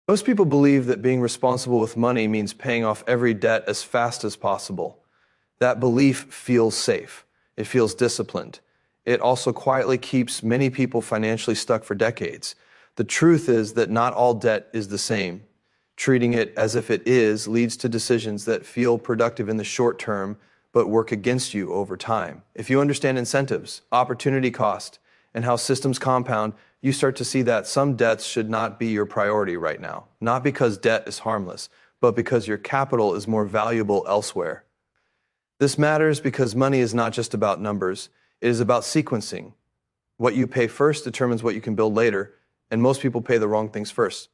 Most people believe that being responsible with money means paying off every debt as fast as possible. That belief feels safe. It feels disciplined. It also quietly keeps many people financially stuck for decades. The truth is that not all debt is the same. Treating it as if it is leads to decisions that feel productive in the short term but work against you over time. If you understand incentives, opportunity cost, and how systems compound, you start to see that some debts should not be your priority right now. Not because debt is harmless, but because your capital is more valuable elsewhere. This matters because money is not just about numbers. It is about sequencing. What you pay first determines what you can build later, and most people pay the wrong things first.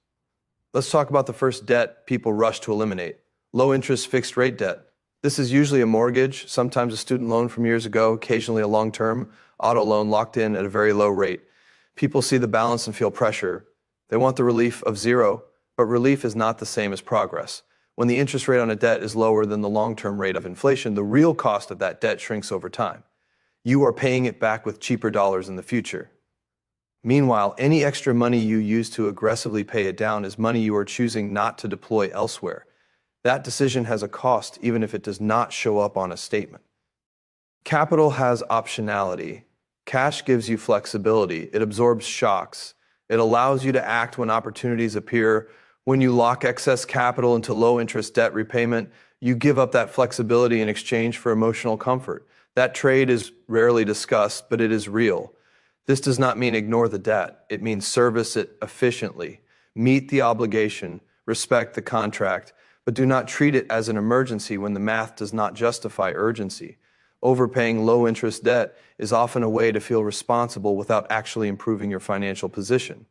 Let's talk about the first debt people rush to eliminate: low-interest fixed-rate debt. This is usually a mortgage, sometimes a student loan from years ago, occasionally a long-term auto loan locked in at a very low rate. People see the balance and feel pressure. They want the relief of zero, but relief is not the same as progress. When the interest rate on a debt is lower than the long-term rate of inflation, the real cost of that debt shrinks over time. You are paying it back with cheaper dollars in the future. Meanwhile, any extra money you use to aggressively pay it down is money you are choosing not to deploy elsewhere. That decision has a cost, even if it does not show up on a statement. Capital has optionality. Cash gives you flexibility. It absorbs shocks. It allows you to act when opportunities appear. When you lock excess capital into low-interest debt repayment, you give up that flexibility in exchange for emotional comfort. That trade is rarely discussed, but it is real. This does not mean ignore the debt. It means service it efficiently. Meet the obligation, respect the contract, but do not treat it as an emergency when the math does not justify urgency. Overpaying low-interest debt is often a way to feel responsible without actually improving your financial position.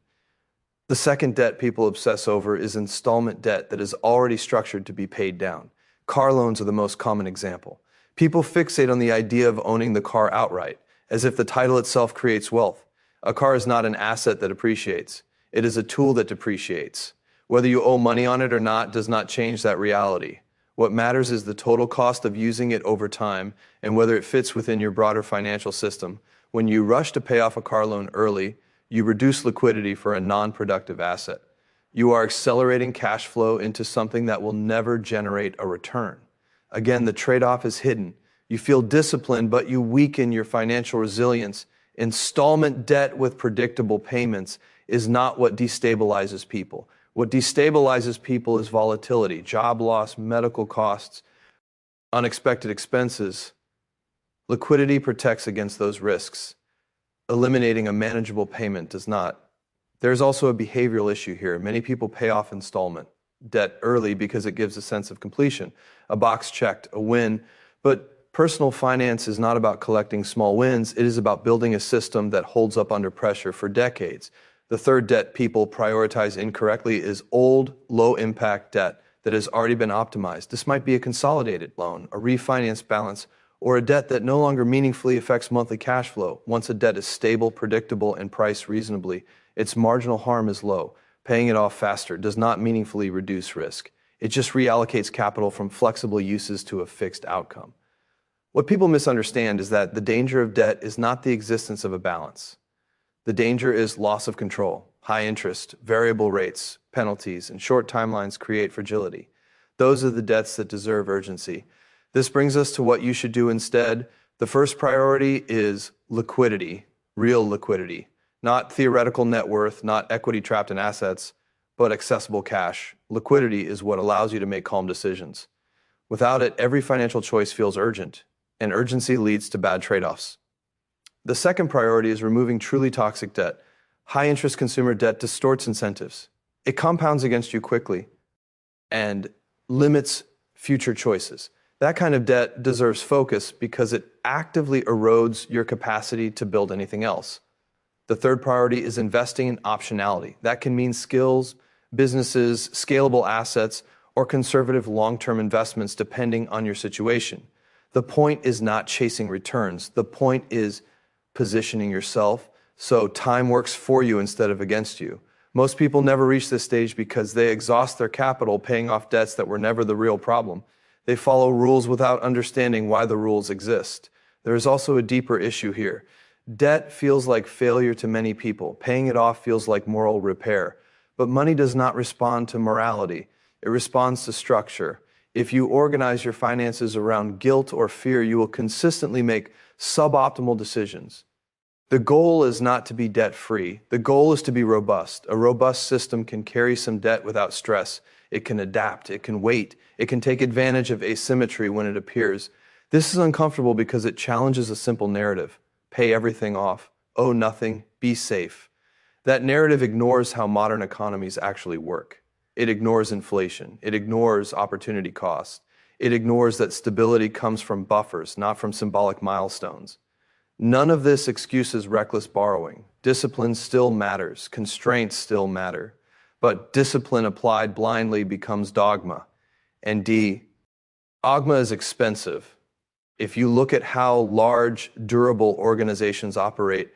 The second debt people obsess over is installment debt that is already structured to be paid down. Car loans are the most common example. People fixate on the idea of owning the car outright, as if the title itself creates wealth. A car is not an asset that appreciates. It is a tool that depreciates. Whether you owe money on it or not does not change that reality. What matters is the total cost of using it over time and whether it fits within your broader financial system. When you rush to pay off a car loan early, you reduce liquidity for a non-productive asset. You are accelerating cash flow into something that will never generate a return. Again, the trade-off is hidden. You feel disciplined, but you weaken your financial resilience. Installment debt with predictable payments is not what destabilizes people. What destabilizes people is volatility, job loss, medical costs, unexpected expenses. Liquidity protects against those risks. Eliminating a manageable payment does not. There's also a behavioral issue here. Many people pay off installment debt early because it gives a sense of completion, a box checked, a win. But personal finance is not about collecting small wins. It is about building a system that holds up under pressure for decades. The third debt people prioritize incorrectly is old, low-impact debt that has already been optimized. This might be a consolidated loan, a refinance balance, or a debt that no longer meaningfully affects monthly cash flow. Once a debt is stable, predictable, and priced reasonably, its marginal harm is low. Paying it off faster does not meaningfully reduce risk. It just reallocates capital from flexible uses to a fixed outcome. What people misunderstand is that the danger of debt is not the existence of a balance. The danger is loss of control. High interest, variable rates, penalties, and short timelines create fragility. Those are the debts that deserve urgency. This brings us to what you should do instead. The first priority is liquidity, real liquidity. Not theoretical net worth, not equity trapped in assets, but accessible cash. Liquidity is what allows you to make calm decisions. Without it, every financial choice feels urgent, and urgency leads to bad trade-offs. The second priority is removing truly toxic debt. High-interest consumer debt distorts incentives. It compounds against you quickly and limits future choices. That kind of debt deserves focus because it actively erodes your capacity to build anything else. The third priority is investing in optionality. That can mean skills, businesses, scalable assets, or conservative long-term investments depending on your situation. The point is not chasing returns. The point is positioning yourself so time works for you instead of against you. Most people never reach this stage because they exhaust their capital paying off debts that were never the real problem. They follow rules without understanding why the rules exist. There is also a deeper issue here. Debt feels like failure to many people. Paying it off feels like moral repair. But money does not respond to morality. It responds to structure. If you organize your finances around guilt or fear, you will consistently make suboptimal decisions. The goal is not to be debt-free. The goal is to be robust. A robust system can carry some debt without stress. It can adapt. It can wait. It can take advantage of asymmetry when it appears. This is uncomfortable because it challenges a simple narrative. Pay everything off. Owe nothing. Be safe. That narrative ignores how modern economies actually work. It ignores inflation. It ignores opportunity cost. It ignores that stability comes from buffers, not from symbolic milestones. None of this excuses reckless borrowing. Discipline still matters. Constraints still matter. But discipline applied blindly becomes dogma. And dogma is expensive. If you look at how large, durable organizations operate,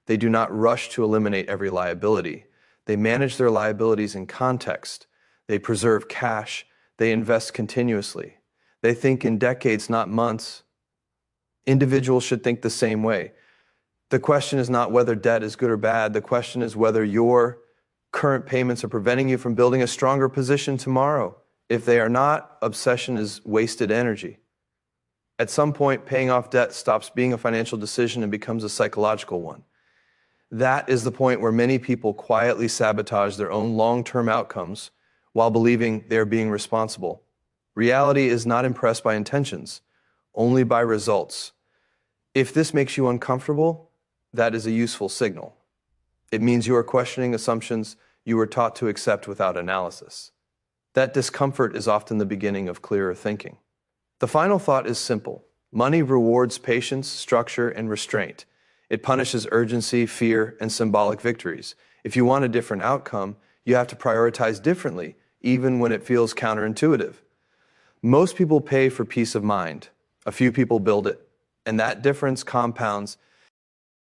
they do not rush to eliminate every liability. They manage their liabilities in context. They preserve cash. They invest continuously. They think in decades, not months. Individuals should think the same way. The question is not whether debt is good or bad. The question is whether your current payments are preventing you from building a stronger position tomorrow. If they are not, obsession is wasted energy. At some point, paying off debt stops being a financial decision and becomes a psychological one. That is the point where many people quietly sabotage their own long-term outcomes while believing they are being responsible. Reality is not impressed by intentions, only by results. If this makes you uncomfortable, that is a useful signal. It means you are questioning assumptions you were taught to accept without analysis. That discomfort is often the beginning of clearer thinking. The final thought is simple. Money rewards patience, structure, and restraint. It punishes urgency, fear, and symbolic victories. If you want a different outcome, you have to prioritize differently, even when it feels counterintuitive. Most people pay for peace of mind. A few people build it. And that difference compounds